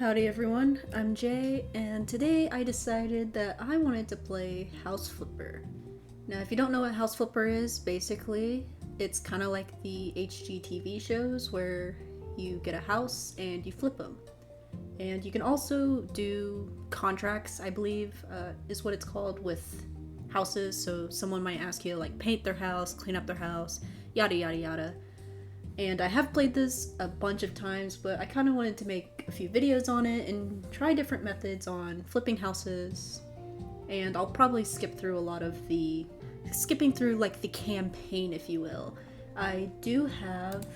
Howdy everyone, I'm Jay, and today I decided that I wanted to play House Flipper. Now, if you don't know what House Flipper is, basically, it's kind of like the HGTV shows where you get a house and you flip them. And you can also do contracts, I believe, is what it's called, with houses. So someone might ask you to like paint their house, clean up their house, yada yada yada. And I have played this a bunch of times, but I kind of wanted to make a few videos on it and try different methods on flipping houses. And I'll probably skip through skipping through like the campaign, if you will. I do have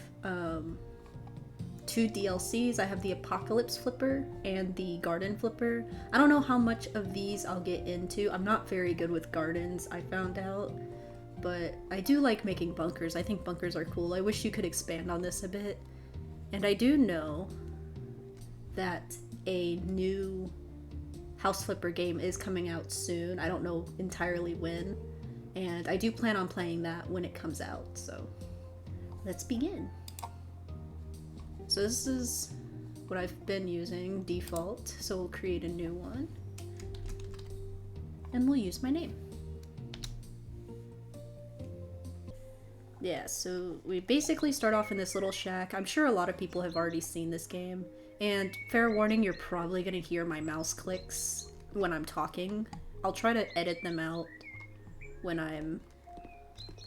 two DLCs. I have the Apocalypse Flipper and the Garden Flipper. I don't know how much of these I'll get into. I'm not very good with gardens, I found out. But I do like making bunkers. I think bunkers are cool. I wish you could expand on this a bit. And I do know that a new House Flipper game is coming out soon. I don't know entirely when. And I do plan on playing that when it comes out. So let's begin. So this is what I've been using, default. So we'll create a new one. And we'll use my name. Yeah, so we basically start off in this little shack. I'm sure a lot of people have already seen this game. And fair warning, you're probably gonna hear my mouse clicks when I'm talking. I'll try to edit them out when I'm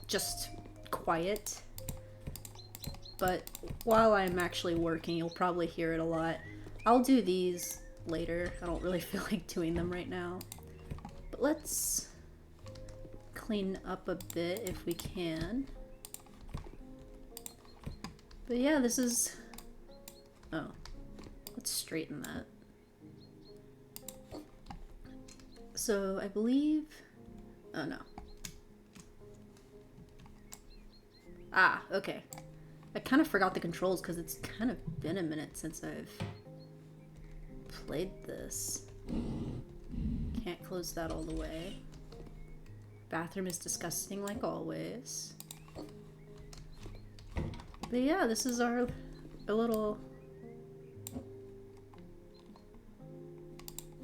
just quiet. But while I'm actually working, you'll probably hear it a lot. I'll do these later. I don't really feel like doing them right now. But let's clean up a bit if we can. But yeah, this is... Oh. Let's straighten that. So, I believe... Oh, no. Ah, okay. I kind of forgot the controls because it's kind of been a minute since I've played this. Can't close that all the way. Bathroom is disgusting like always. But yeah, this is a little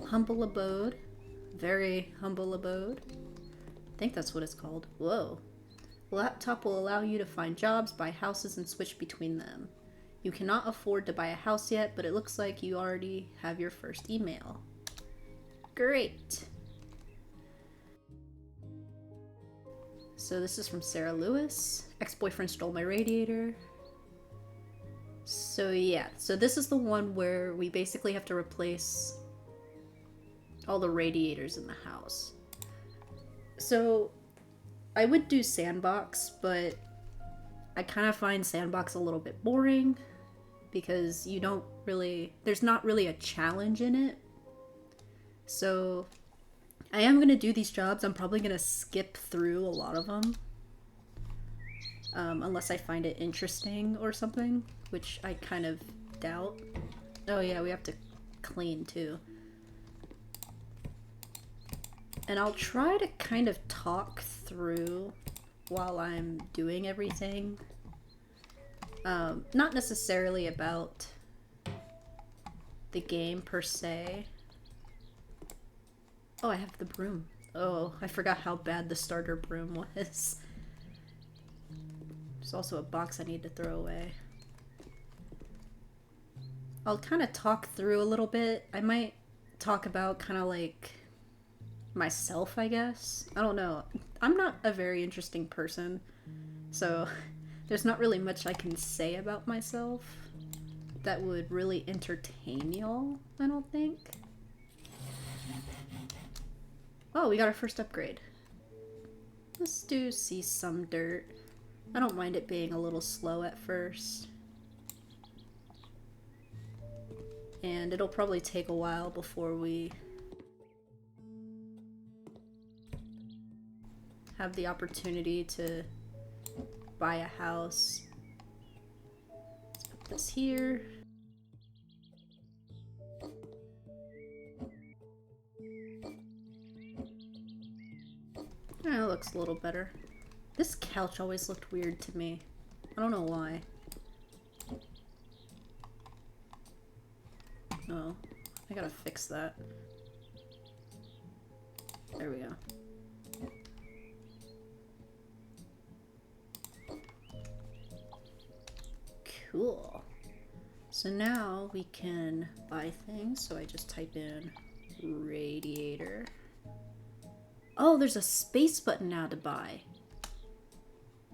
humble abode. Very humble abode. I think that's what it's called. Whoa. The laptop will allow you to find jobs, buy houses, and switch between them. You cannot afford to buy a house yet, but it looks like you already have your first email. Great. So this is from Sarah Lewis. Ex-boyfriend stole my radiator. So yeah, so this is the one where we basically have to replace all the radiators in the house. So I would do sandbox, but I kind of find sandbox a little bit boring because there's not really a challenge in it. So I am going to do these jobs. I'm probably going to skip through a lot of them. Unless I find it interesting or something, which I kind of doubt. Oh yeah, we have to clean too. And I'll try to kind of talk through while I'm doing everything. Not necessarily about the game per se. Oh, I have the broom. Oh, I forgot how bad the starter broom was. There's also a box I need to throw away. I'll kind of talk through a little bit. I might talk about kind of like myself, I guess. I don't know. I'm not a very interesting person, so there's not really much I can say about myself that would really entertain y'all, I don't think. Oh, we got our first upgrade. Let's do see some dirt. I don't mind it being a little slow at first. And it'll probably take a while before we have the opportunity to buy a house. Let's put this here. Oh, it looks a little better. This couch always looked weird to me. I don't know why. Oh, I gotta fix that. There we go. Cool. So now we can buy things. So I just type in radiator. Oh, there's a space button now to buy.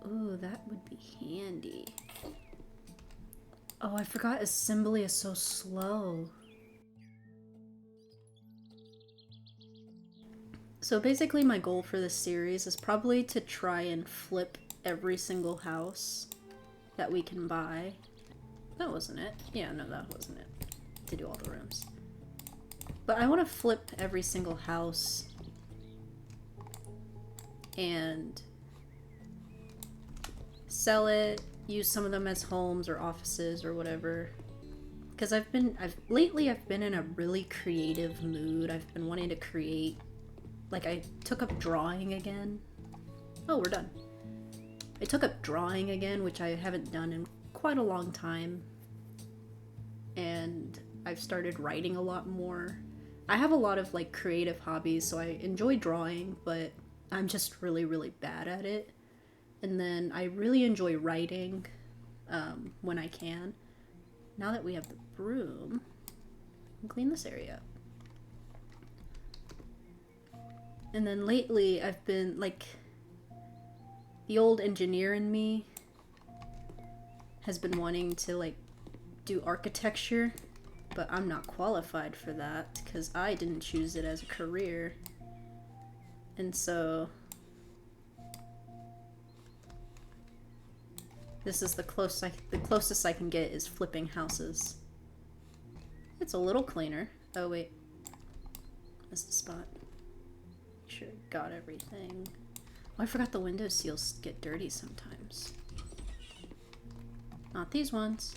Ooh, that would be handy. Oh, I forgot assembly is so slow. So basically my goal for this series is probably to try and flip every single house that we can buy. That wasn't it. Yeah, no, that wasn't it. To do all the rooms. But I want to flip every single house and sell it, use some of them as homes or offices or whatever. Because lately I've been in a really creative mood. I've been wanting to create, like I took up drawing again. Oh, we're done. I took up drawing again, which I haven't done in quite a long time. And I've started writing a lot more. I have a lot of like creative hobbies, so I enjoy drawing, but I'm just really, really bad at it. And then I really enjoy writing when I can. Now that we have the broom, I can clean this area up. And then lately I've been like, the old engineer in me has been wanting to like do architecture, but I'm not qualified for that because I didn't choose it as a career. And so this is the closest I can get is flipping houses. It's a little cleaner. Oh wait, missed a spot. Make sure I got everything. Oh, I forgot the window seals get dirty sometimes. Not these ones.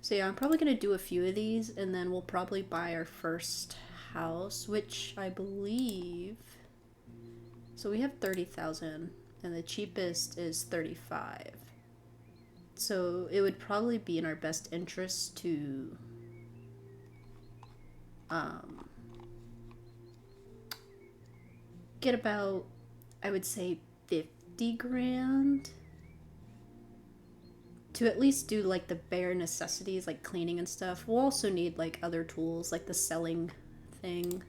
So yeah, I'm probably gonna do a few of these and then we'll probably buy our first house, which I believe... So we have 30,000 and the cheapest is 35. So it would probably be in our best interest to get about, I would say, 50 grand to at least do like the bare necessities like cleaning and stuff. We'll also need like other tools like the selling thing.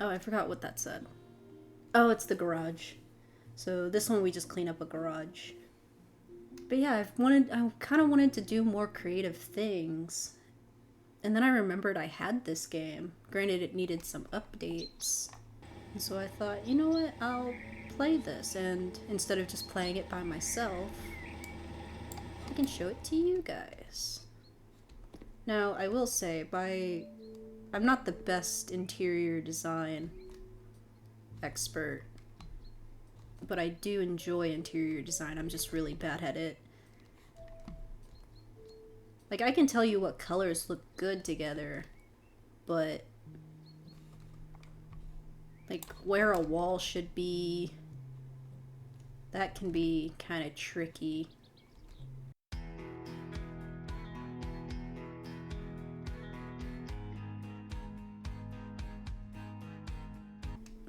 Oh, I forgot what that said. Oh, it's the garage. So this one we just clean up a garage. But yeah, I kind of wanted to do more creative things. And then I remembered I had this game. Granted, it needed some updates. And so I thought, you know what, I'll play this, and instead of just playing it by myself, I can show it to you guys. Now, I will say, I'm not the best interior design expert, but I do enjoy interior design. I'm just really bad at it. Like, I can tell you what colors look good together, but like where a wall should be, that can be kind of tricky.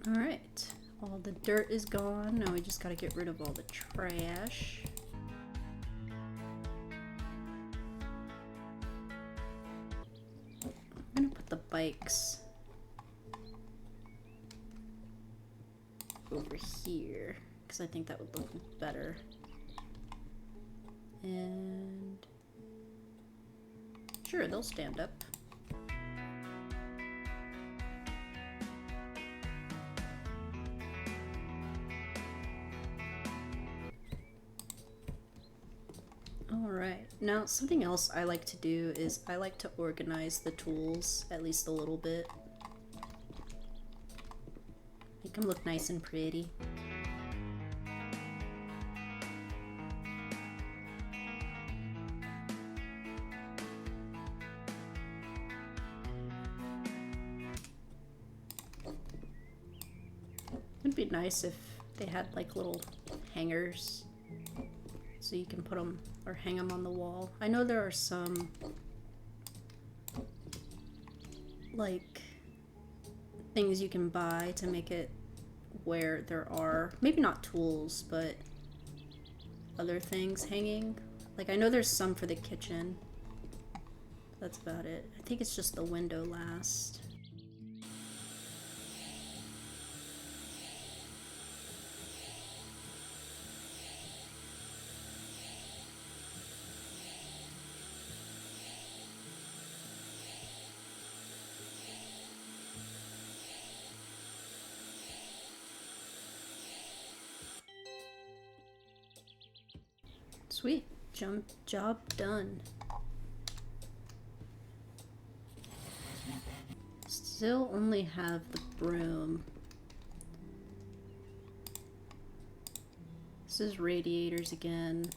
Alright, all the dirt is gone. Now we just gotta get rid of all the trash. I'm gonna put the bikes over here because I think that would look better. And sure, they'll stand up. Alright, now something else I like to do is I like to organize the tools at least a little bit. Make them look nice and pretty. It'd be nice if they had like little hangers so you can put them or hang them on the wall. I know there are some like things you can buy to make it where there are maybe not tools but other things hanging. Like I know there's some for the kitchen. That's about it. I think it's just the window last. Sweet. Job done. Still only have the broom. This is radiators again.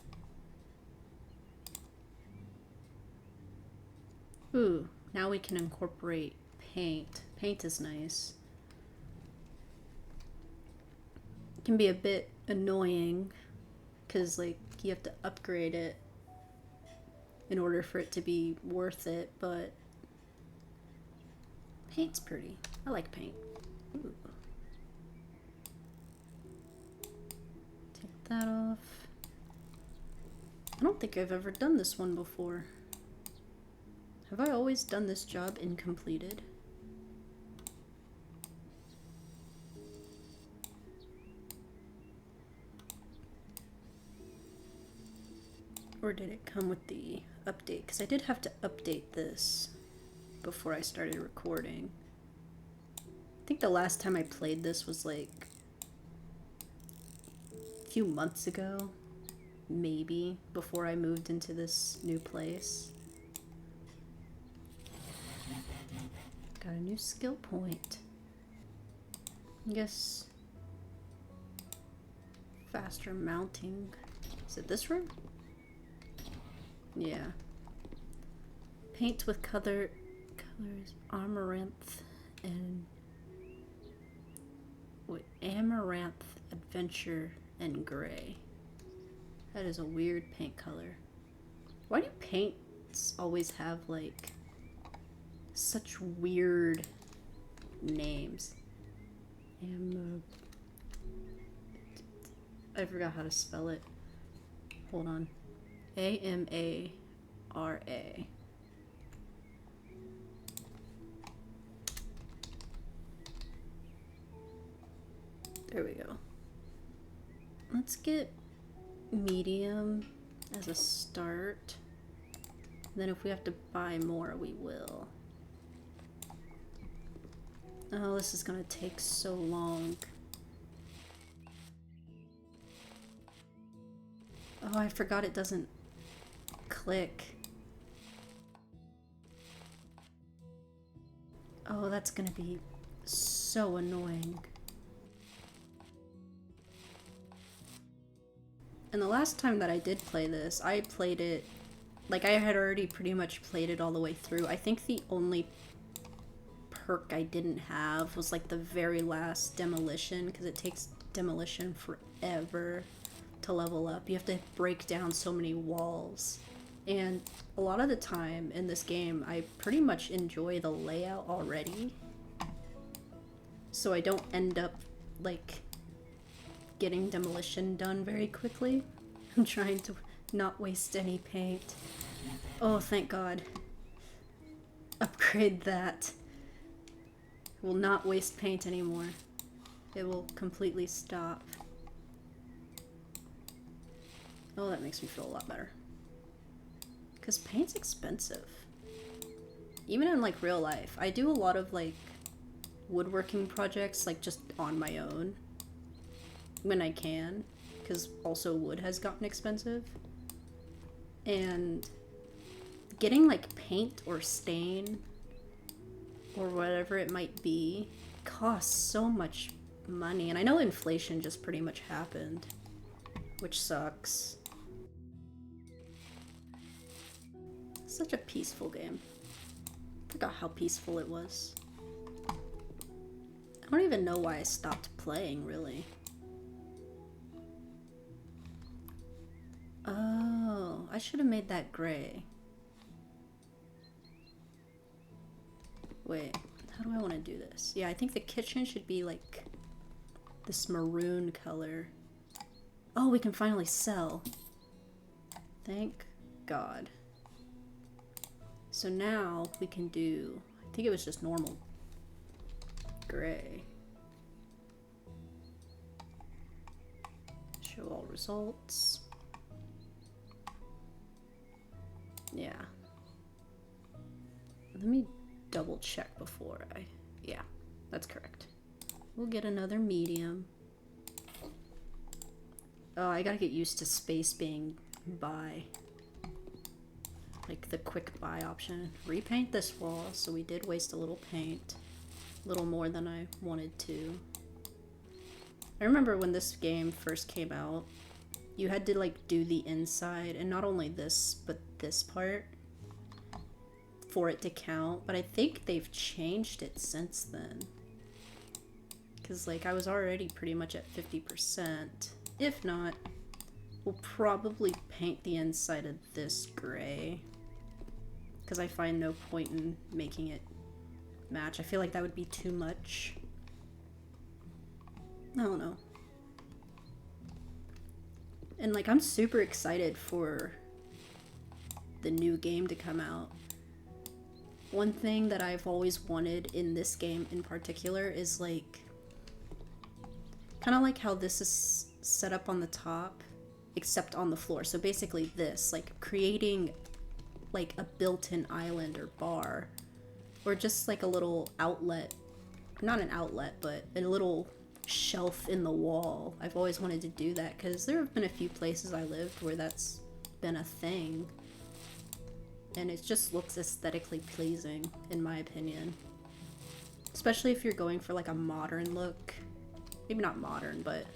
Ooh, now we can incorporate paint. Paint is nice. It can be a bit annoying because like you have to upgrade it in order for it to be worth it, but paint's pretty. I like paint. Ooh. Take that off. I don't think I've ever done this one before. Have I always done this job incompleted? Or did it come with the update? Because I did have to update this before I started recording. I think the last time I played this was like a few months ago, maybe, before I moved into this new place. Got a new skill point. I guess faster mounting. Is it this room? Yeah. Paint with colors Amaranth and Amaranth Adventure and Gray. That is a weird paint color. Why do paints always have like such weird names? I forgot how to spell it. Hold on. A-M-A-R-A. There we go. Let's get medium as a start. Then if we have to buy more, we will. Oh, this is gonna take so long. Oh, I forgot it doesn't click. Oh, that's gonna be so annoying. And the last time that I did play this, I played it, like I had already pretty much played it all the way through. I think the only perk I didn't have was like the very last demolition, because it takes demolition forever to level up. You have to break down so many walls. And a lot of the time in this game, I pretty much enjoy the layout already. So I don't end up like getting demolition done very quickly. I'm trying to not waste any paint. Oh, thank God. Upgrade that. Will not waste paint anymore. It will completely stop. Oh, that makes me feel a lot better. Because paint's expensive. Even in like real life. I do a lot of like woodworking projects like just on my own when I can, because also wood has gotten expensive. And getting like paint or stain or whatever it might be costs so much money. And I know inflation just pretty much happened, which sucks. Such a peaceful game. Forgot how peaceful it was. I don't even know why I stopped playing, really. I should have made that gray. Wait, how do I want to do this? Yeah, I think the kitchen should be like this maroon color. Oh, we can finally sell. Thank God. So now we can do, I think it was just normal gray. Show all results. Yeah. Let me double check before I, yeah, that's correct. We'll get another medium. Oh, I gotta get used to space being buy. Like the quick buy option. Repaint this wall, so we did waste a little paint. A little more than I wanted to. I remember when this game first came out, you had to like do the inside, and not only this, but this part for it to count, but I think they've changed it since then. Because like I was already pretty much at 50%. If not, we'll probably paint the inside of this gray. Because I find no point in making it match. I feel like that would be too much. I don't know. And like I'm super excited for the new game to come out. One thing that I've always wanted in this game in particular is like kind of like how this is set up on the top except on the floor. So basically this, like creating like a built-in island or bar or just like a little outlet, not an outlet, but a little shelf in the wall. I've always wanted to do that because there have been a few places I lived where that's been a thing. And it just looks aesthetically pleasing, in my opinion. Especially if you're going for like a modern look. Maybe not modern, but...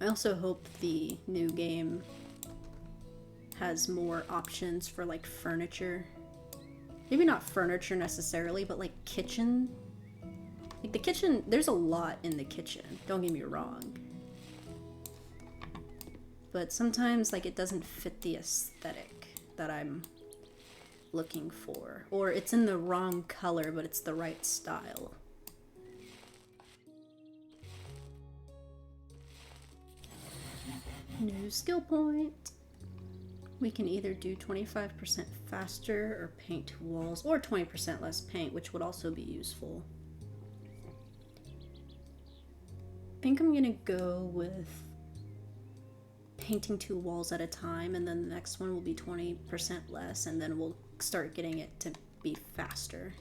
I also hope the new game has more options for like furniture. Maybe not furniture necessarily, but like kitchen. Like the kitchen, there's a lot in the kitchen, don't get me wrong. But sometimes like it doesn't fit the aesthetic that I'm looking for. Or it's in the wrong color, but it's the right style. New skill point. We can either do 25% faster or paint walls, or 20% less paint, which would also be useful. I think I'm gonna go with painting 2 walls at a time, and then the next one will be 20% less, and then we'll start getting it to be faster.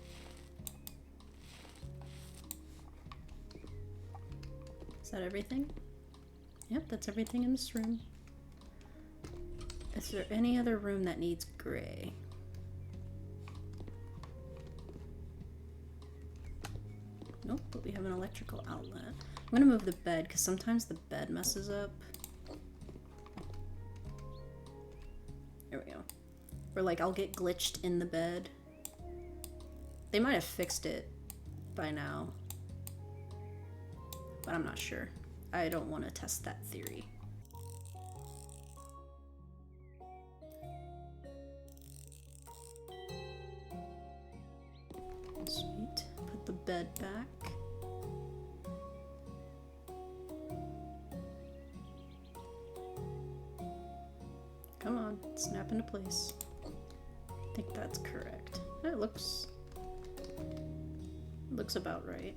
Is that everything? Yep, that's everything in this room. Is there any other room that needs gray? Nope, but we have an electrical outlet. I'm gonna move the bed because sometimes the bed messes up. There we go. Or like I'll get glitched in the bed. They might have fixed it by now, but I'm not sure. I don't want to test that theory. Sweet. Put the bed back. Come on, snap into place. I think that's correct. It looks about right.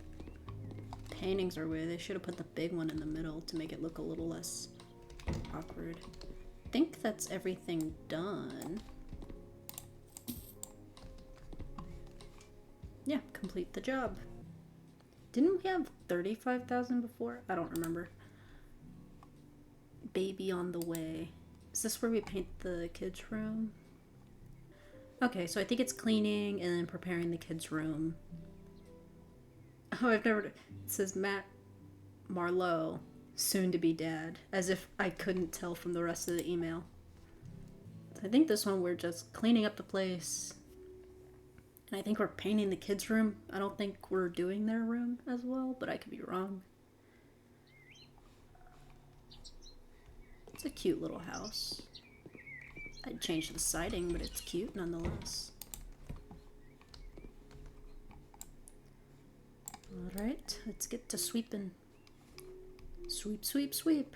Paintings are weird. They should have put the big one in the middle to make it look a little less awkward. I think that's everything done. Yeah, complete the job. Didn't we have 35,000 before? I don't remember. Baby on the way. Is this where we paint the kids' room? Okay, so I think it's cleaning and then preparing the kids' room. Oh, I've never... It says Matt Marlowe, soon to be dad, as if I couldn't tell from the rest of the email. I think this one we're just cleaning up the place. And I think we're painting the kids' room. I don't think we're doing their room as well, but I could be wrong. a cute little house. I'd change the siding, but it's cute nonetheless. Alright, let's get to sweeping. Sweep, sweep, sweep.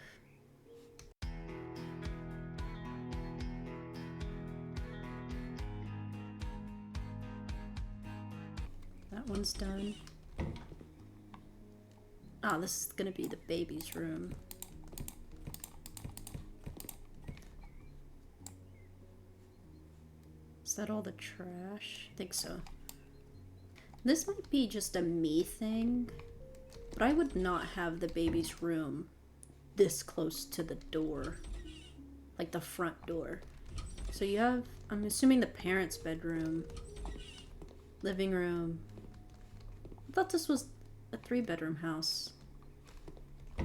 That one's done. Ah, this is gonna be the baby's room. Is that all the trash? I think so. This might be just a me thing, but I would not have the baby's room this close to the door. Like the front door. So you have, I'm assuming, the parents' bedroom, living room. I thought this was a 3-bedroom house. I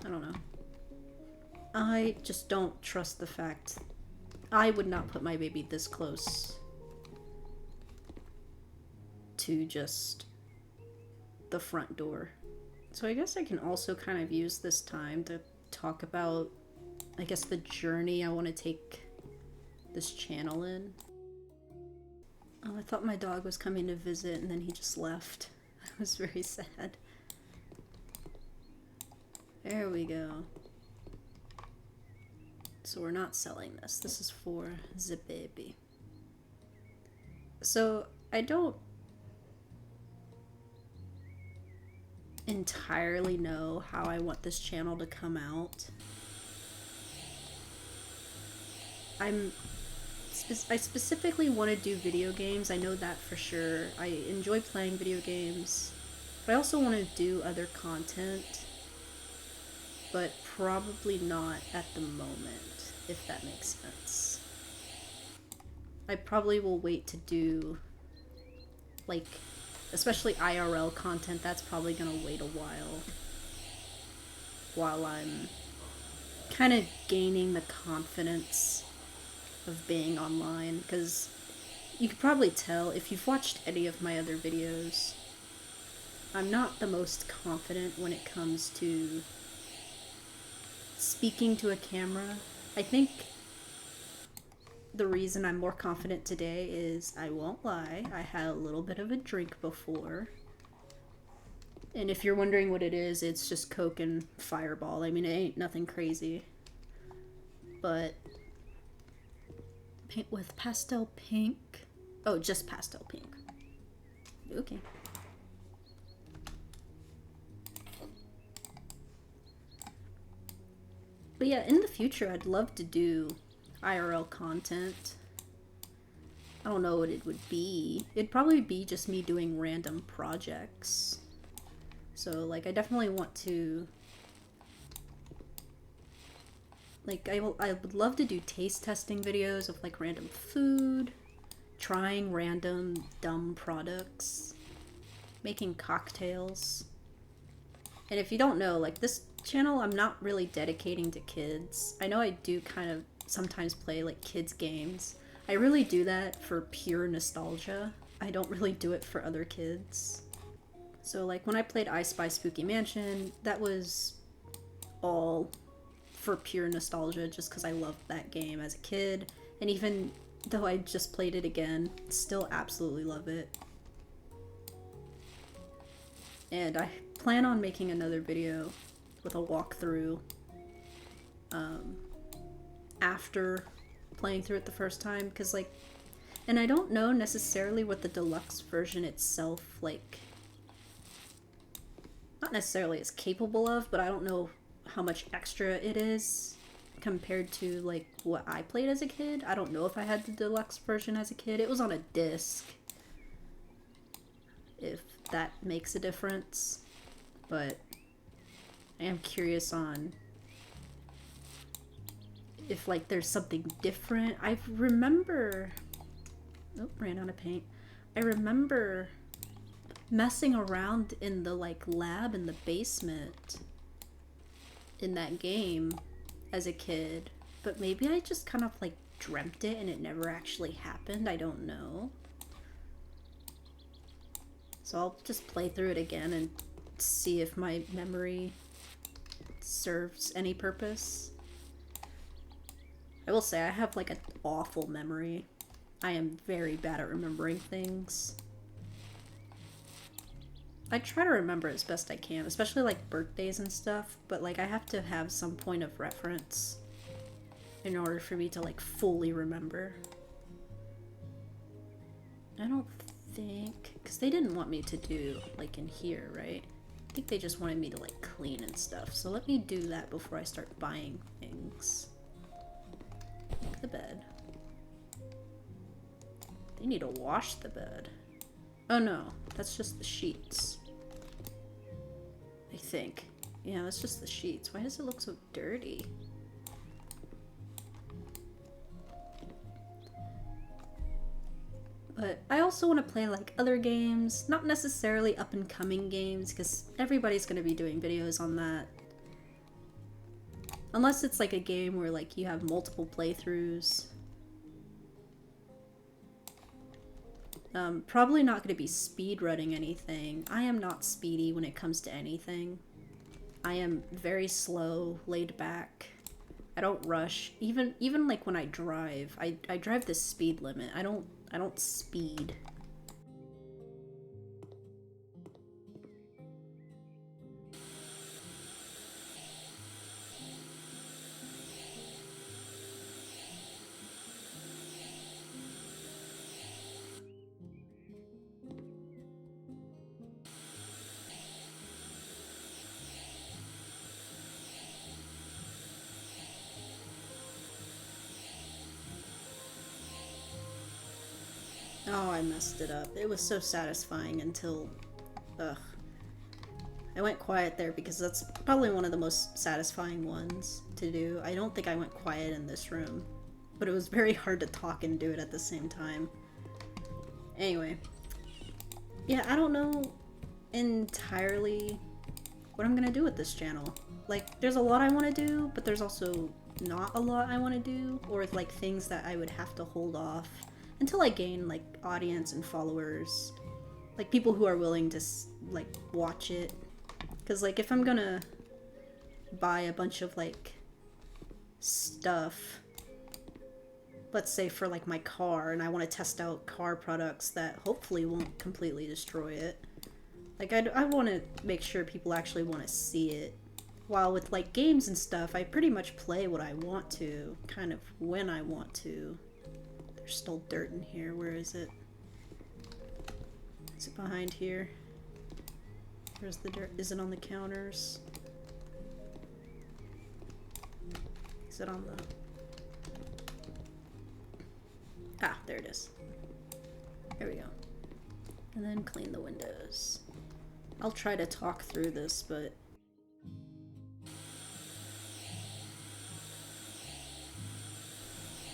don't know. I just don't trust the fact. I would not put my baby this close to just the front door. So I guess I can also kind of use this time to talk about, I guess, the journey I want to take this channel in. Oh, I thought my dog was coming to visit and then he just left. I was very sad. There we go. So we're not selling this. This is for the baby. So I don't entirely know how I want this channel to come out. I specifically want to do video games. I know that for sure. I enjoy playing video games, but I also want to do other content, but probably not at the moment, if that makes sense. I probably will wait to do, like, especially IRL content. That's probably gonna wait a while I'm kind of gaining the confidence of being online, because you could probably tell if you've watched any of my other videos, I'm not the most confident when it comes to speaking to a camera. I think the reason I'm more confident today is, I won't lie, I had a little bit of a drink before. And if you're wondering what it is, it's just Coke and Fireball. I mean, it ain't nothing crazy. But paint with pastel pink. Oh, just pastel pink. Okay. But yeah, in the future, I'd love to do IRL content. I don't know what it would be. It'd probably be just me doing random projects. So, like, I definitely want to... Like, I would love to do taste testing videos of, like, random food, trying random dumb products, making cocktails. And if you don't know, like, this channel I'm not really dedicating to kids. I know I do kind of sometimes play, like, kids games. I really do that for pure nostalgia. I don't really do it for other kids. So, like, when I played I Spy Spooky Mansion, that was all for pure nostalgia, just because I loved that game as a kid. And even though I just played it again, still absolutely love it. And I plan on making another video with a walkthrough after playing through it the first time, because, like, and I don't know necessarily what the deluxe version itself, like, not necessarily is capable of, but I don't know how much extra it is compared to, like, what I played as a kid. I don't know if I had the deluxe version as a kid. It was on a disc, if that makes a difference. But I am curious on if, like, there's something different. I remember... Oh, ran out of paint. I remember messing around in the, like, lab in the basement in that game as a kid, but maybe I just kind of, like, dreamt it and it never actually happened. I don't know. So I'll just play through it again and see if my memory serves any purpose. I will say I have like an awful memory. I am very bad at remembering things. I try to remember as best I can, especially like birthdays and stuff, but like I have to have some point of reference in order for me to like fully remember. I don't think, because they didn't want me to do like in here, right? I think they just wanted me to like clean and stuff. So let me do that before I start buying things. Like the bed. They need to wash the bed. Oh no, that's just the sheets. I think. Yeah, that's just the sheets. Why does it look so dirty? But I also want to play like other games, not necessarily up and coming games, because everybody's going to be doing videos on that. Unless it's like a game where like you have multiple playthroughs. Probably not going to be speedrunning anything. I am not speedy when it comes to anything. I am very slow, laid back. I don't rush. Even like when I drive, I drive the speed limit. I don't speed. Oh, I messed it up. It was so satisfying until... Ugh. I went quiet there because that's probably one of the most satisfying ones to do. I don't think I went quiet in this room, but it was very hard to talk and do it at the same time. Anyway. Yeah, I don't know entirely what I'm gonna do with this channel. Like, there's a lot I want to do, but there's also not a lot I want to do, or like things that I would have to hold off until I gain like audience and followers, like people who are willing to like watch it. Because like if I'm gonna buy a bunch of like stuff, let's say for like my car, and I want to test out car products that hopefully won't completely destroy it, like I want to make sure people actually want to see it. While with like games and stuff, I pretty much play what I want to, kind of when I want to. There's still dirt in here. Where is it? Is it behind here? Where's the dirt? Is it on the counters? Is it on the... Ah, there it is. There we go. And then clean the windows. I'll try to talk through this, but...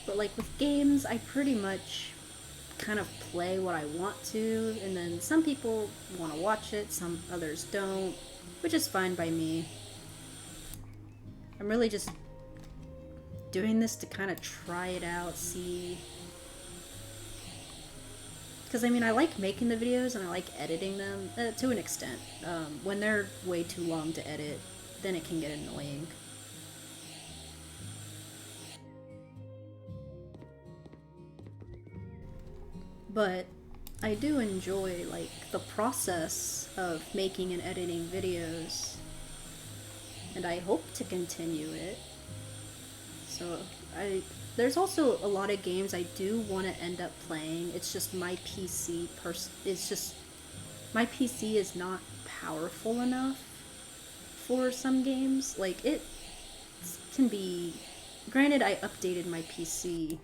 But like with games, I pretty much kind of play what I want to, and then some people want to watch it, some others don't, which is fine by me. I'm really just doing this to kind of try it out, see... Because I mean, I like making the videos and I like editing them, to an extent. When they're way too long to edit, then it can get annoying. But I do enjoy like the process of making and editing videos, and I hope to continue it. So there's also a lot of games I do want to end up playing. It's just my PC my PC is not powerful enough for some games. Like it can be, granted I updated my PC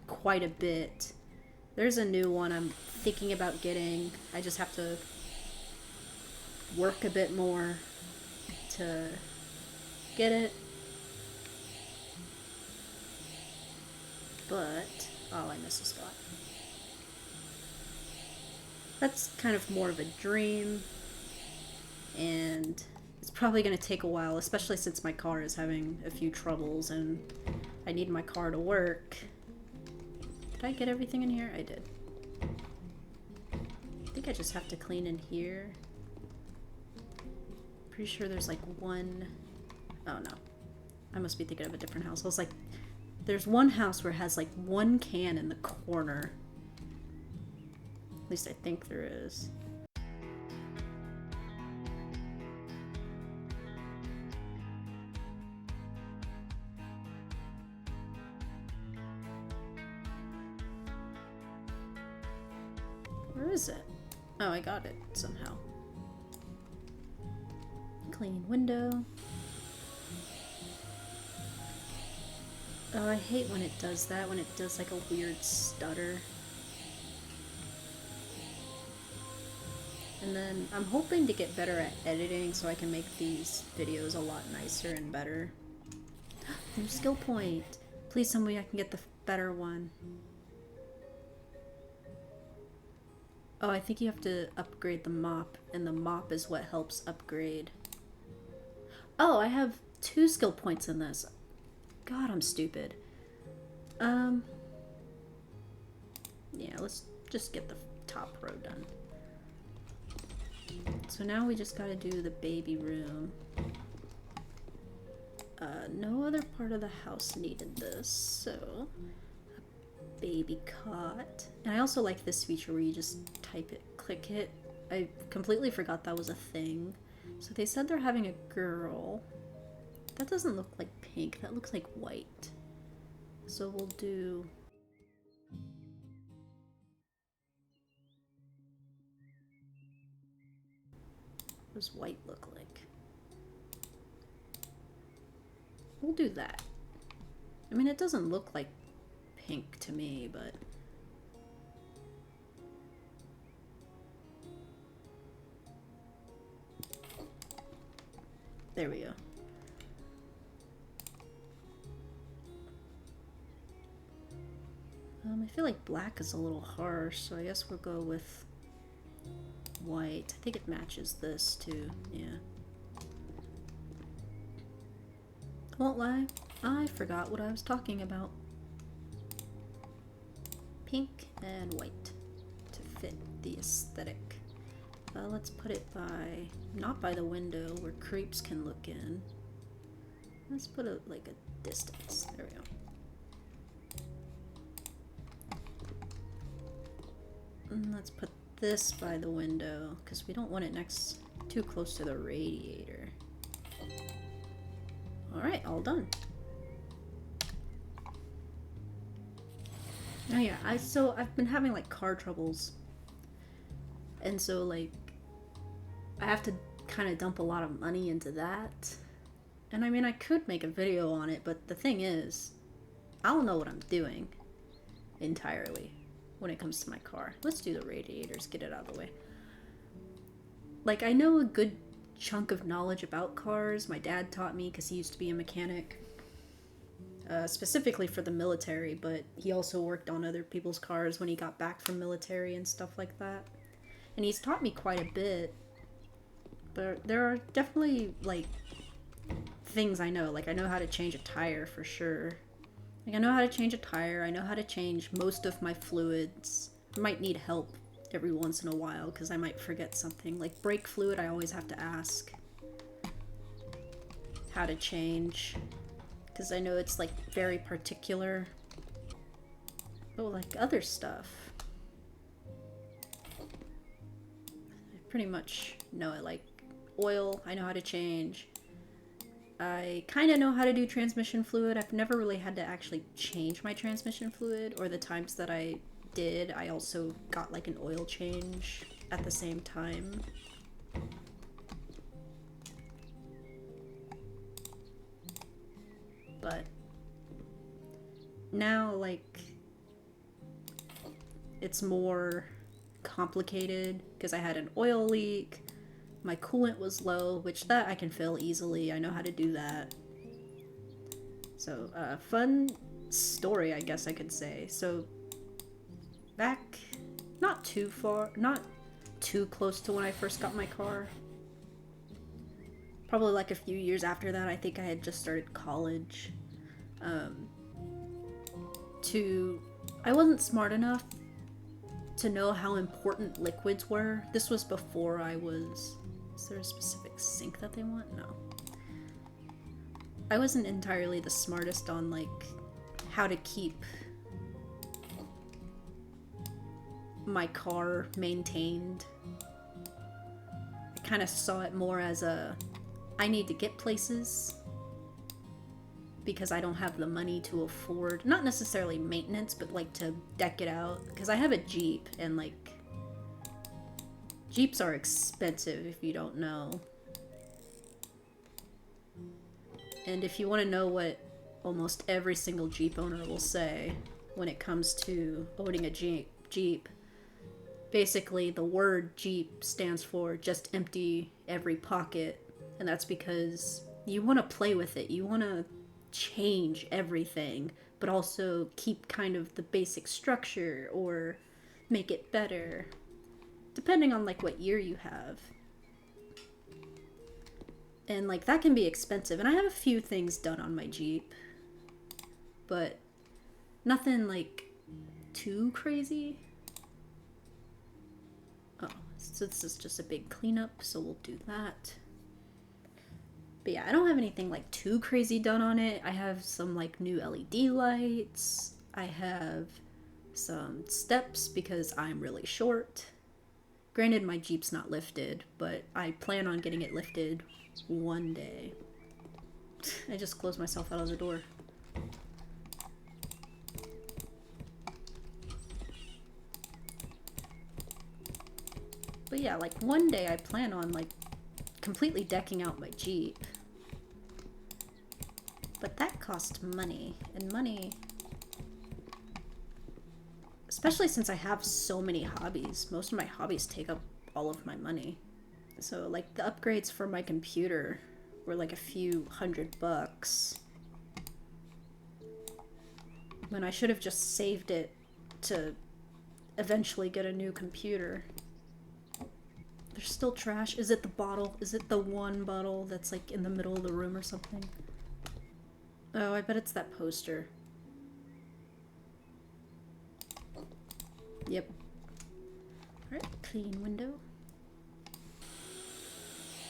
quite a bit. There's a new one I'm thinking about getting. I just have to work a bit more to get it. But, oh, I missed a spot. That's kind of more of a dream, and it's probably going to take a while, especially since my car is having a few troubles and I need my car to work. Did I get everything in here? I did. I think I just have to clean in here. pretty sure there's like one... Oh no. I must be thinking of a different house. I was like, there's one house where it has like one can in the corner. At least I think there is. Where is it? Oh, I got it somehow. Clean window. Oh, I hate when it does that, when it does like a weird stutter. And then I'm hoping to get better at editing so I can make these videos a lot nicer and better. New skill point! Please tell me I can get the better one. Oh, I think you have to upgrade the mop, and the mop is what helps upgrade. Oh, I have 2 skill points in this. God, I'm stupid. Yeah, let's just get the top row done. So now we just gotta do the baby room. No other part of the house needed this, so... a baby cot. And I also like this feature where you just type it, click it. I completely forgot that was a thing. So they said they're having a girl. That doesn't look like pink, that looks like white. So we'll do... what does white look like? We'll do that. I mean, it doesn't look like pink to me, but... there we go. I feel like black is a little harsh, so I guess we'll go with white. I think it matches this too, yeah. I won't lie, I forgot what I was talking about. Pink and white to fit the aesthetic. Let's put it by, not by the window where creeps can look in. Let's put it like a distance, there we go. And let's put this by the window because we don't want it next too close to the radiator. Alright, all done. Oh yeah, I've been having like car troubles. And so like I have to kind of dump a lot of money into that. And I mean, I could make a video on it, but the thing is, I don't know what I'm doing entirely when it comes to my car. Let's do the radiators, get it out of the way. Like, I know a good chunk of knowledge about cars. My dad taught me because he used to be a mechanic. Specifically for the military, but he also worked on other people's cars when he got back from military and stuff like that. And he's taught me quite a bit. But there are definitely, like, things I know. Like, I know how to change a tire for sure. Like, I know how to change a tire. I know how to change most of my fluids. I might need help every once in a while because I might forget something. Like, brake fluid, I always have to ask how to change. Because I know it's, like, very particular. But, like, other stuff, I pretty much know it. Like, oil, I know how to change. I kind of know how to do transmission fluid. I've never really had to actually change my transmission fluid, or the times that I did, I also got, like, an oil change at the same time. But now, like, it's more complicated because I had an oil leak. My coolant was low, which that I can fill easily. I know how to do that. So, fun story, I guess I could say. So, back not too close to when I first got my car. Probably like a few years after that. I think I had just started college. I wasn't smart enough to know how important liquids were. This was before I was Is there a specific sink that they want? No. I wasn't entirely the smartest on, like, how to keep my car maintained. I kind of saw it more as I need to get places because I don't have the money to afford, not necessarily maintenance, but like to deck it out. Because I have a Jeep, and like, Jeeps are expensive if you don't know. And if you want to know what almost every single Jeep owner will say when it comes to owning a Jeep, basically the word Jeep stands for just empty every pocket. And that's because you want to play with it. You want to change everything, but also keep kind of the basic structure or make it better, depending on like what year you have. And like that can be expensive. And I have a few things done on my Jeep, but nothing like too crazy. Oh, so this is just a big cleanup, so we'll do that. But yeah, I don't have anything like too crazy done on it. I have some like new LED lights. I have some steps because I'm really short. Granted, my Jeep's not lifted, but I plan on getting it lifted one day. I just closed myself out of the door. But yeah, like one day I plan on like completely decking out my Jeep. But that costs money, and money, especially since I have so many hobbies. Most of my hobbies take up all of my money. So like the upgrades for my computer were like a few $100 when I should have just saved it to eventually get a new computer. There's still trash. Is it the bottle? Is it the one bottle that's like in the middle of the room or something? Oh, I bet it's that poster. Yep. Alright, clean window.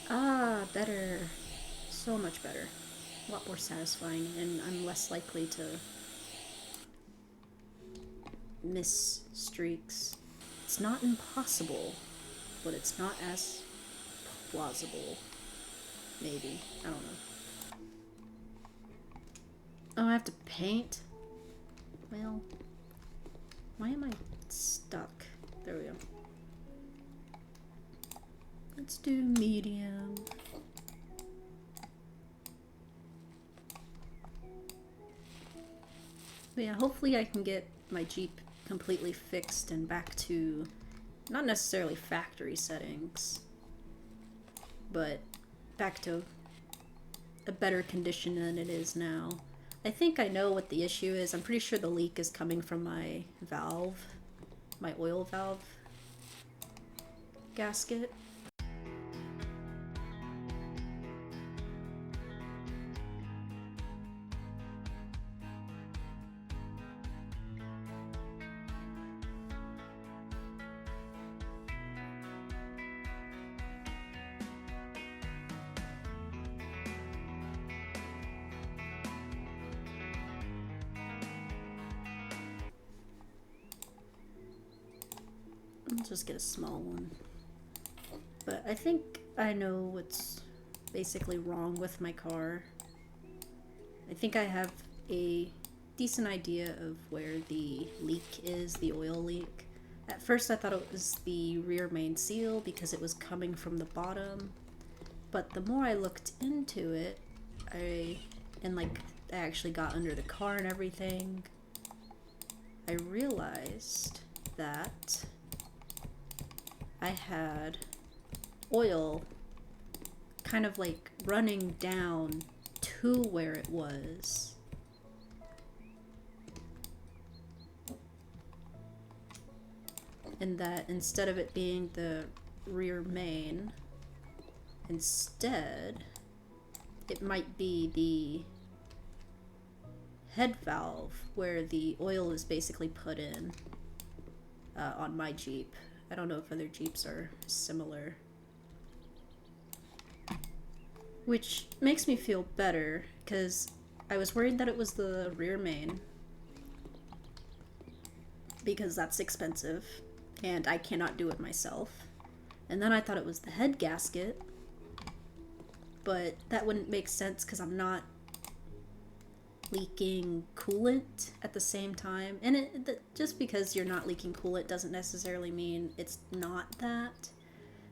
Ah, better. So much better. A lot more satisfying, and I'm less likely to miss streaks. It's not impossible, but it's not as plausible. Maybe. I don't know. Oh, I have to paint? Well, why am I stuck? There we go. Let's do medium. But yeah, hopefully I can get my Jeep completely fixed and back to not necessarily factory settings, but back to a better condition than it is now. I think I know what the issue is. I'm pretty sure the leak is coming from my valve, my oil valve gasket. I'll just get a small one. But I think I know what's basically wrong with my car. I think I have a decent idea of where the leak is, the oil leak. At first I thought it was the rear main seal because it was coming from the bottom. But the more I looked into it, I actually got under the car and everything, I realized that I had oil kind of like running down to where it was. And that instead of it being the rear main, instead it might be the head valve where the oil is basically put in on my Jeep. I don't know if other Jeeps are similar. which makes me feel better because I was worried that it was the rear main because that's expensive and I cannot do it myself. And then I thought it was the head gasket, but that wouldn't make sense because I'm not leaking coolant at the same time. And just because you're not leaking coolant doesn't necessarily mean it's not that.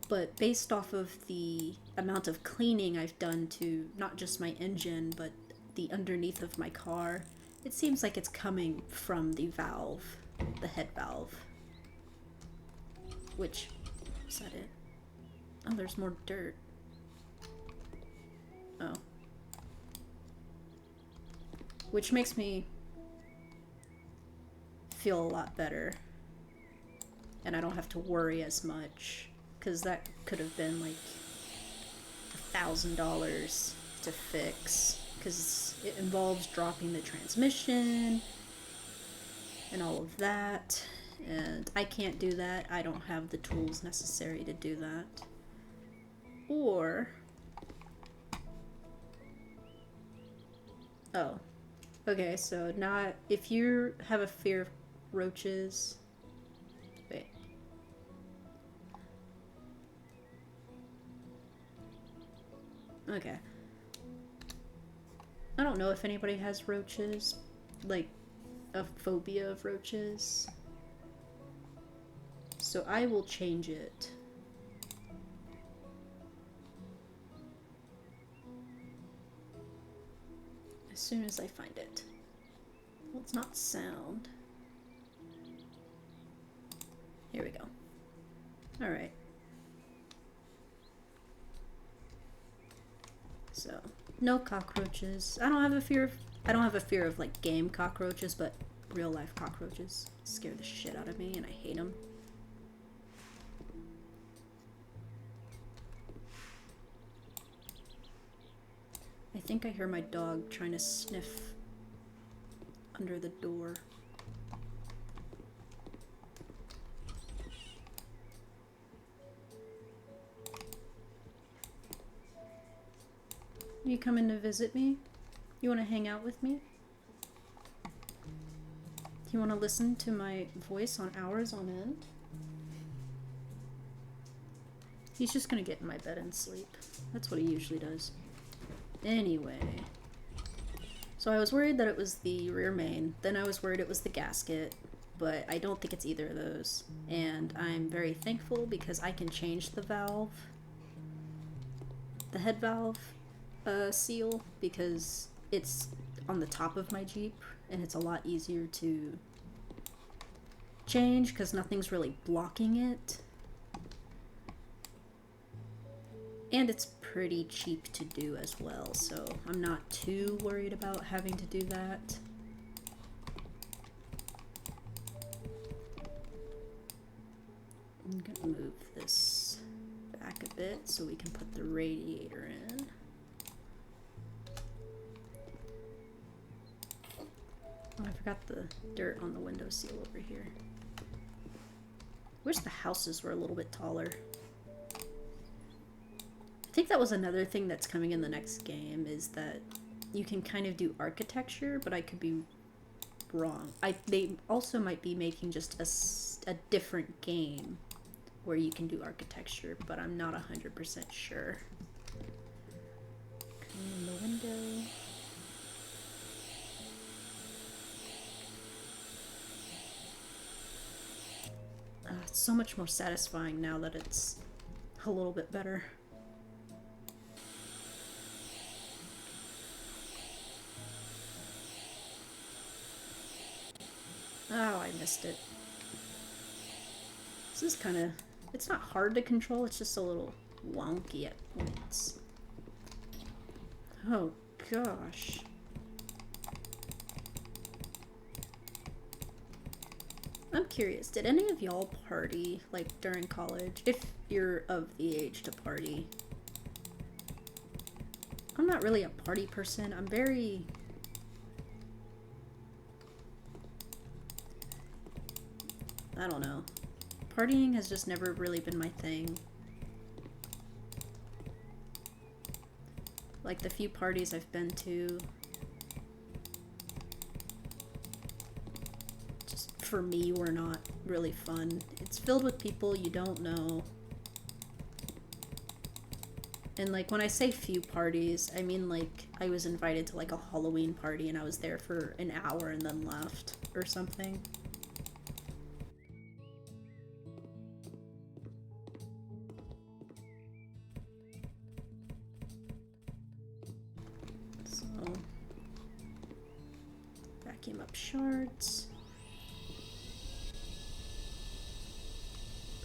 But based off of the amount of cleaning I've done to not just my engine, but the underneath of my car, it seems like it's coming from the valve, the head valve. Which, is that it? Oh, there's more dirt. Oh. Which makes me feel a lot better. And I don't have to worry as much. Because that could have been like $1,000 to fix. Because it involves dropping the transmission and all of that. And I can't do that. I don't have the tools necessary to do that. Or... oh. Okay, so now if you have a fear of roaches... wait. Okay. I don't know if anybody has roaches, like a phobia of roaches. So I will change it. As soon as I find it. Well, it's not sound. Here we go. Alright. So, no cockroaches. I don't have a fear of like game cockroaches, but real life cockroaches scare the shit out of me and I hate them. I think I hear my dog trying to sniff under the door. You coming to visit me? You want to hang out with me? You want to listen to my voice on hours on end? He's just gonna get in my bed and sleep. That's what he usually does. Anyway. So I was worried that it was the rear main. Then I was worried it was the gasket. But I don't think it's either of those. And I'm very thankful because I can change the valve. The head valve. Seal, because it's on the top of my Jeep and it's a lot easier to change because nothing's really blocking it, and it's pretty cheap to do as well, so I'm not too worried about having to do that. I'm gonna move this back a bit so we can put the radiator in. Oh, I forgot the dirt on the windowsill over here. Wish the houses were a little bit taller. I think that was another thing that's coming in the next game, is that you can kind of do architecture, but I could be wrong. They also might be making just a different game where you can do architecture, but I'm not 100% sure. Clean the window. It's so much more satisfying now that it's a little bit better. Oh, I missed it. This is kind of... it's not hard to control, it's just a little wonky at points. Oh, gosh. I'm curious, did any of y'all party, like, during college? If you're of the age to party. I'm not really a party person. I'm very... I don't know. Partying has just never really been my thing. Like the few parties I've been to, just for me, were not really fun. It's filled with people you don't know. And like when I say few parties, I mean like I was invited to like a Halloween party and I was there for an hour and then left or something. So, vacuum up shards.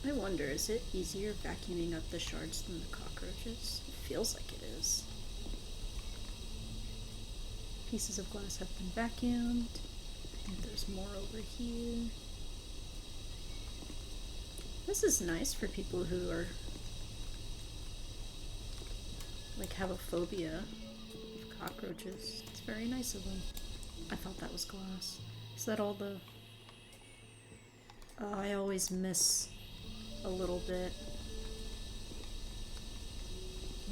I wonder, is it easier vacuuming up the shards than the cockroaches? It feels like it is. Pieces of glass have been vacuumed. I think there's more over here. This is nice for people who are like have a phobia of cockroaches. It's very nice of them. I thought that was glass. Is that all the... Oh, I always miss a little bit.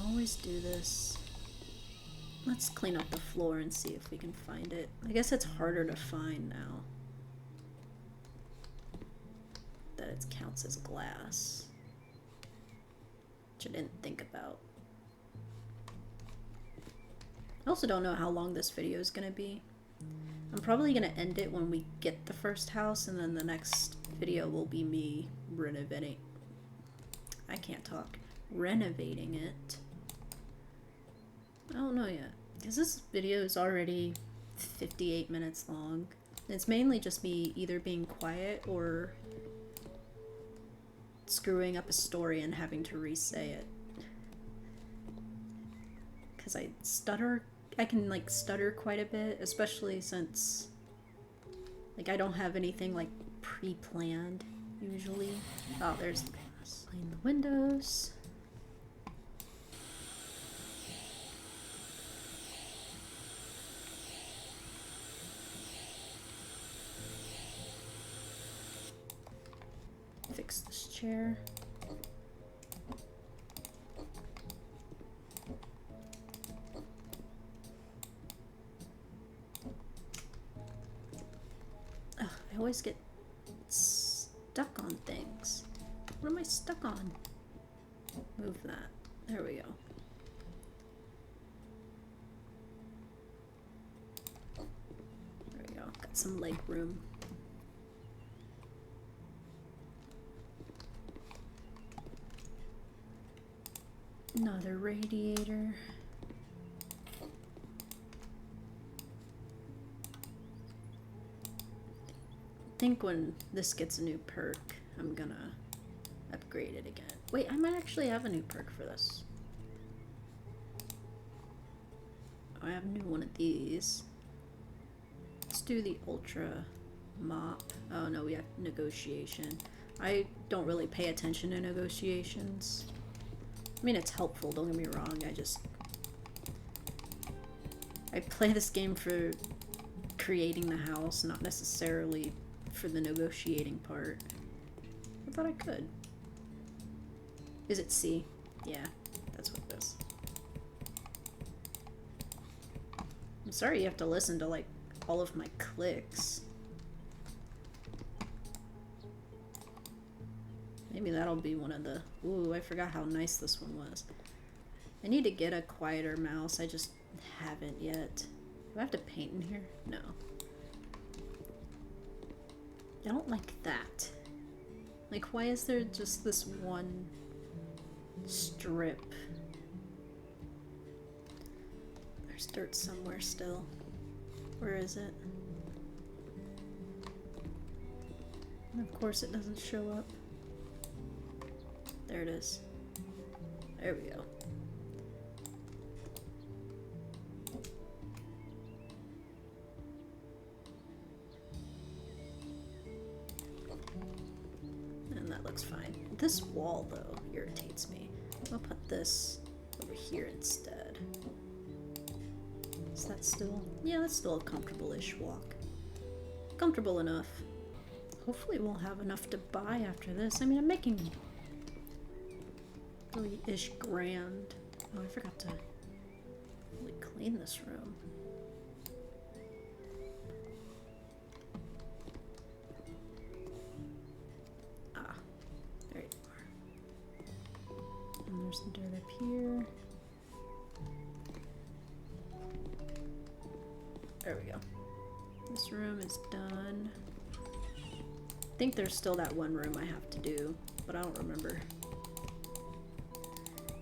Always do this. Let's clean up the floor and see if we can find it. I guess it's harder to find now that it counts as glass, which I didn't think about. I also don't know how long this video is gonna be. I'm probably gonna end it when we get the first house, and then the next video will be me renovating. I can't talk. Renovating it. I don't know yet, because this video is already 58 minutes long. It's mainly just me either being quiet or screwing up a story and having to re-say it. Because I stutter. I can like stutter quite a bit, especially since like I don't have anything like pre-planned usually. Oh, there's the glass. Clean the windows. Fix this chair. Ugh, I always get stuck on things. What am I stuck on? Move that. There we go. There we go. Got some leg room. Another radiator. I think when this gets a new perk, I'm gonna upgrade it again. Wait, I might actually have a new perk for this. I have a new one of these. Let's do the ultra mop. Oh no, we have negotiation. I don't really pay attention to negotiations. I mean, it's helpful, don't get me wrong, I play this game for creating the house, not necessarily for the negotiating part. I thought I could. Is it C? Yeah, that's what it is. I'm sorry you have to listen to, like, all of my clicks. Maybe that'll be one of the... Ooh, I forgot how nice this one was. I need to get a quieter mouse. I just haven't yet. Do I have to paint in here? No. I don't like that. Like, why is there just this one strip? There's dirt somewhere still. Where is it? And of course it doesn't show up. There it is. There we go. And that looks fine. This wall, though, irritates me. I'll put this over here instead. Is that still... Yeah, that's still a comfortable-ish walk. Comfortable enough. Hopefully we'll have enough to buy after this. I mean, I'm making... 3-ish grand. Oh, I forgot to really clean this room. Ah, there you are. And there's the dirt up here. There we go. This room is done. I think there's still that one room I have to do, but I don't remember.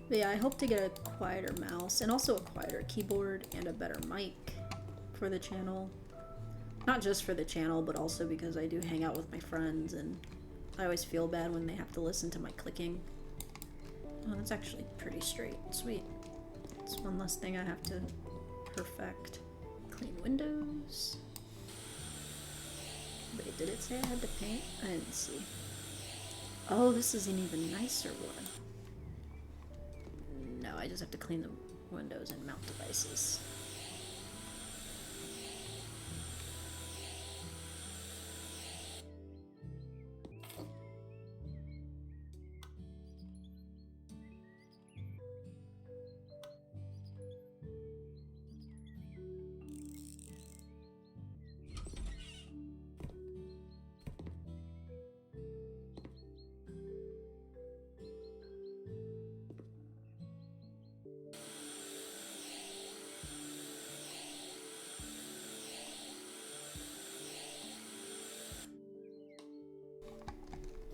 But yeah, I hope to get a quieter mouse and also a quieter keyboard and a better mic for the channel. Not just for the channel, but also because I do hang out with my friends and I always feel bad when they have to listen to my clicking. Oh, that's actually pretty straight. Sweet. It's one less thing I have to perfect. Clean windows. Wait, did it say I had to paint? I didn't see. Oh, this is an even nicer one. No, I just have to clean the windows and mount devices.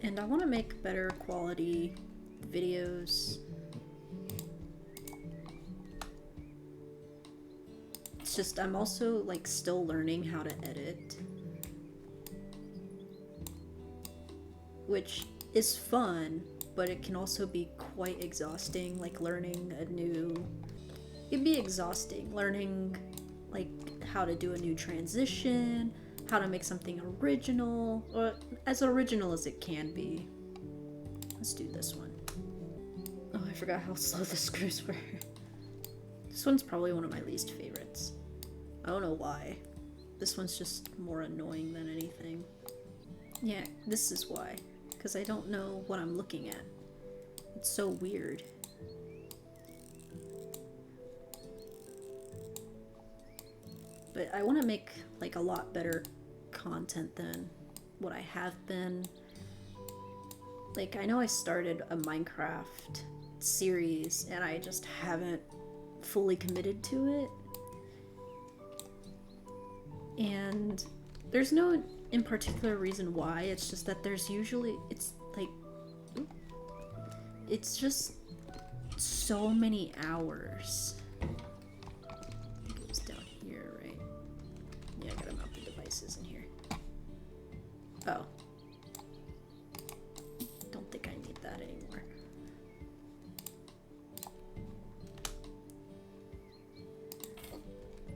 And I want to make better quality videos. It's just, I'm also like still learning how to edit, which is fun, but it can also be quite exhausting, like learning a new, it'd be exhausting learning like how to do a new transition, how to make something original, or as original as it can be. Let's do this one. Oh, I forgot how slow the screws were. This one's probably one of my least favorites. I don't know why. This one's just more annoying than anything. Yeah, this is why. Because I don't know what I'm looking at. It's so weird. But I want to make like a lot better content than what I have been. Like, I know I started a Minecraft series and I just haven't fully committed to it. And there's no in particular reason why, it's just that there's usually, it's like, it's just so many hours. It goes down here, right? Yeah, I gotta mount the devices in here. Oh. Don't think I need that anymore.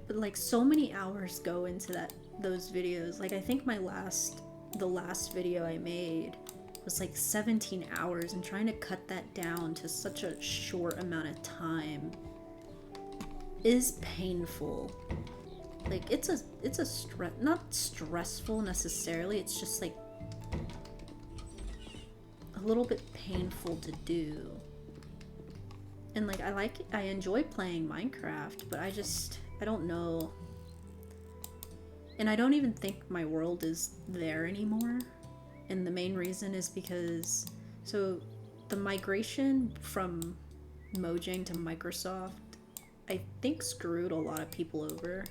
But like so many hours go into those videos. Like I think the last video I made was like 17 hours, and trying to cut that down to such a short amount of time is painful. Like it's a not stressful necessarily, it's just like a little bit painful to do. And like I enjoy playing Minecraft, but I don't know. And I don't even think my world is there anymore. And the main reason is because, so the migration from Mojang to Microsoft, I think screwed a lot of people over.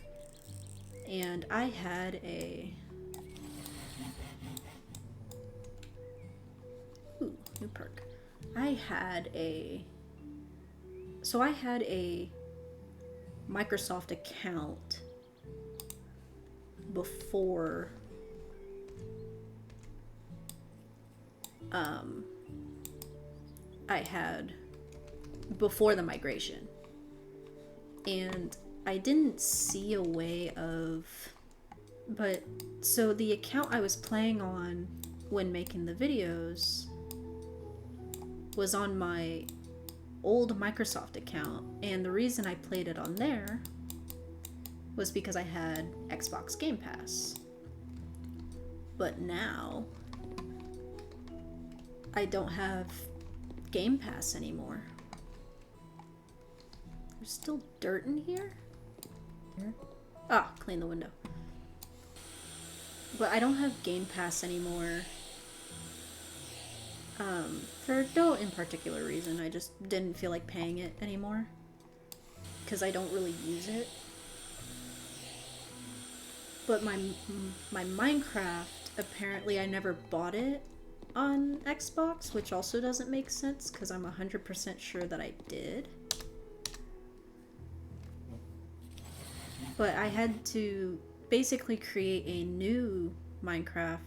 And I had new perk. I had a Microsoft account before before the migration, and I didn't see a way of, but so the account I was playing on when making the videos was on my old Microsoft account, and the reason I played it on there was because I had Xbox Game Pass. But now I don't have Game Pass anymore. There's still dirt in here? Ah, clean the window. But I don't have Game Pass anymore. For no in particular reason. I just didn't feel like paying it anymore. Because I don't really use it. But my Minecraft, apparently I never bought it on Xbox, which also doesn't make sense because I'm 100% sure that I did. But I had to basically create a new Minecraft.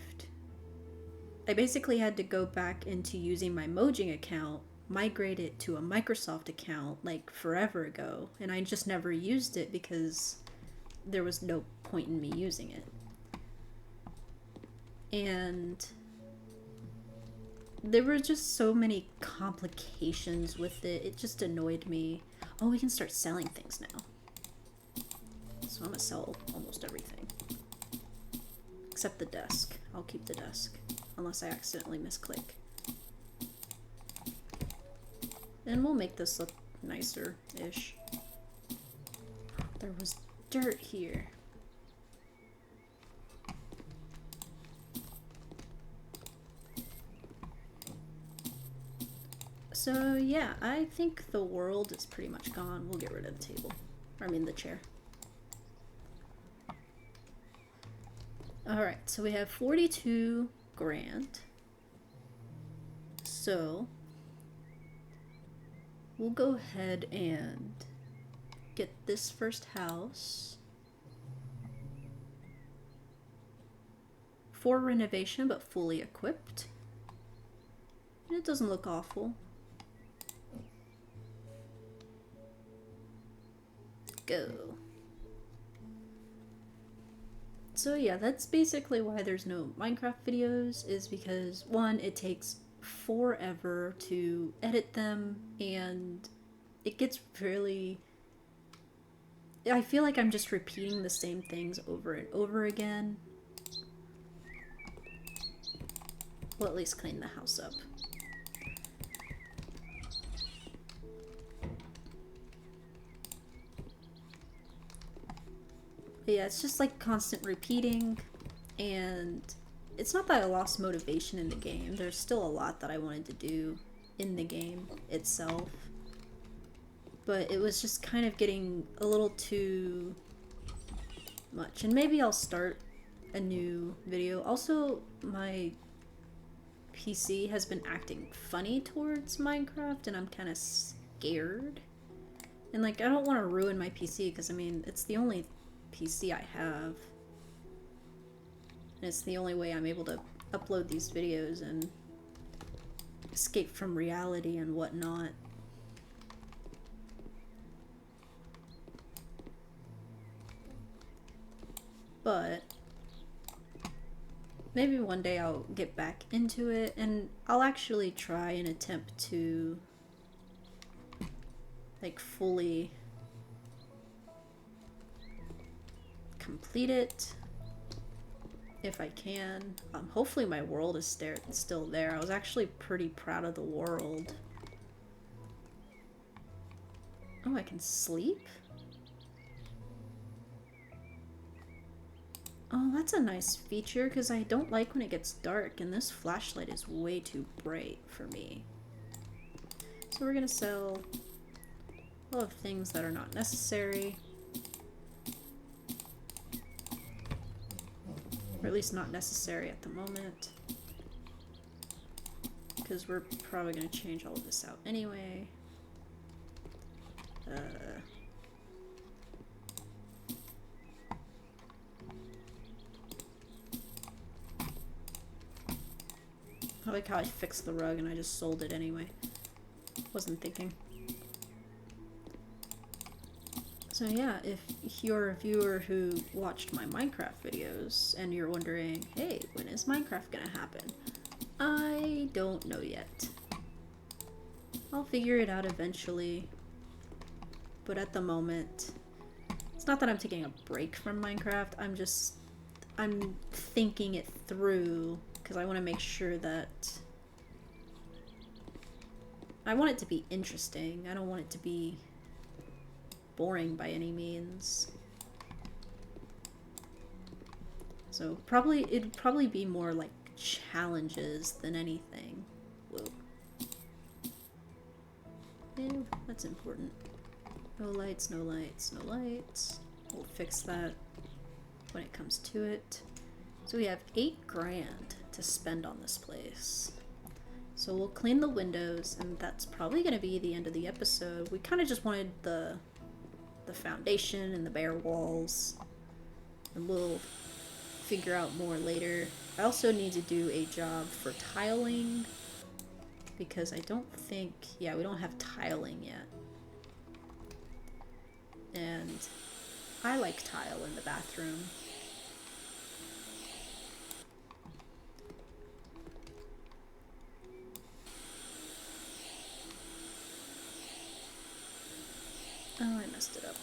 I basically had to go back into using my Mojang account, migrate it to a Microsoft account like forever ago, and I just never used it because there was no point in me using it. And there were just so many complications with it. It just annoyed me. Oh, we can start selling things now. So I'm gonna sell almost everything. Except the desk. I'll keep the desk. Unless I accidentally misclick. And we'll make this look nicer-ish. There was dirt here. So yeah, I think the world is pretty much gone. We'll get rid of the table. I mean the chair. Alright, so we have 42 grand. So we'll go ahead and get this first house for renovation, but fully equipped. And it doesn't look awful. Go. So yeah, that's basically why there's no Minecraft videos, is because one, it takes forever to edit them, and it gets really... I feel like I'm just repeating the same things over and over again. We'll at least clean the house up. But yeah, it's just like constant repeating, and it's not that I lost motivation in the game. There's still a lot that I wanted to do in the game itself. But it was just kind of getting a little too much. And maybe I'll start a new video. Also, my PC has been acting funny towards Minecraft, and I'm kind of scared. And like, I don't want to ruin my PC, because I mean, it's the only PC I have. And it's the only way I'm able to upload these videos and escape from reality and whatnot. But maybe one day I'll get back into it, and I'll actually try and attempt to like fully complete it if I can. Hopefully my world is still there. I was actually pretty proud of the world. Oh, I can sleep? Oh, that's a nice feature, because I don't like when it gets dark, and this flashlight is way too bright for me. So we're gonna sell a lot of things that are not necessary. Or at least not necessary at the moment. Because we're probably gonna change all of this out anyway. I like how I fixed the rug and I just sold it anyway. Wasn't thinking. So yeah, if you're a viewer who watched my Minecraft videos and you're wondering, hey, when is Minecraft gonna happen? I don't know yet. I'll figure it out eventually. But at the moment, it's not that I'm taking a break from Minecraft, I'm thinking it through, because I want to make sure that I want it to be interesting. I don't want it to be boring by any means. So it'd probably be more like challenges than anything. Whoa. Ew, that's important. No lights, no lights, no lights. We'll fix that when it comes to it. So we have $8 grand to spend on this place. So we'll clean the windows, and that's probably going to be the end of the episode. We kind of just wanted the foundation and the bare walls, and we'll figure out more later. I also need to do a job for tiling, because I don't think, yeah, we don't have tiling yet. And I like tile in the bathroom. Oh, I messed it up.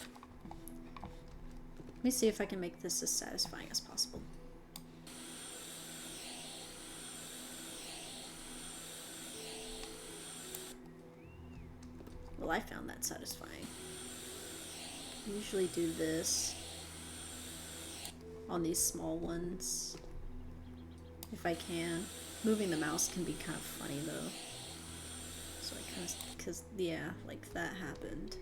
Let me see if I can make this as satisfying as possible. Well, I found that satisfying. I usually do this on these small ones, if I can. Moving the mouse can be kind of funny though. So I kind of, because, yeah, like that happened.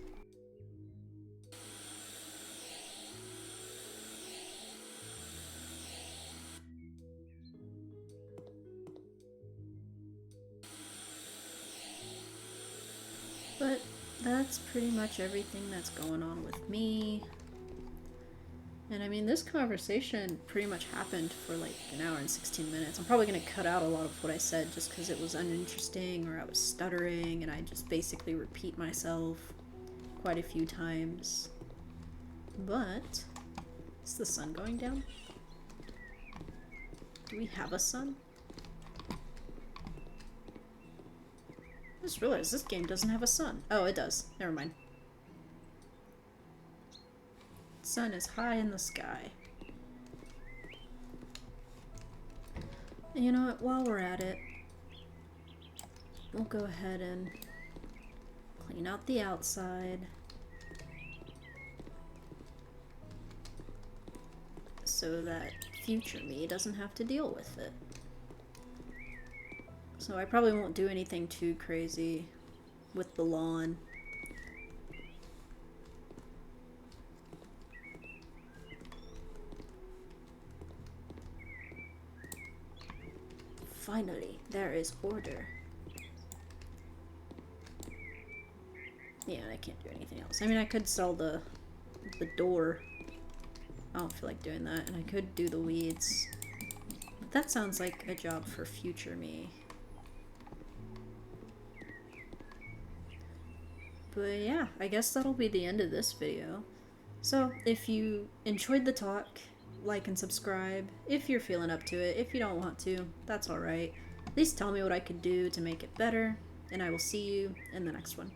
But that's pretty much everything that's going on with me. And I mean, this conversation pretty much happened for like an hour and 16 minutes. I'm probably going to cut out a lot of what I said just because it was uninteresting or I was stuttering and I just basically repeat myself quite a few times. But is the sun going down? Do we have a sun? I just realized this game doesn't have a sun. Oh, it does. Never mind. Sun is high in the sky. And you know what? While we're at it, we'll go ahead and clean out the outside. So that future me doesn't have to deal with it. So I probably won't do anything too crazy with the lawn. Finally, there is order. Yeah, I can't do anything else. I mean, I could sell the door. I don't feel like doing that. And I could do the weeds. But that sounds like a job for future me. But yeah, I guess that'll be the end of this video. So, if you enjoyed the talk, like and subscribe if you're feeling up to it. If you don't want to, that's alright. At least tell me what I could do to make it better, and I will see you in the next one.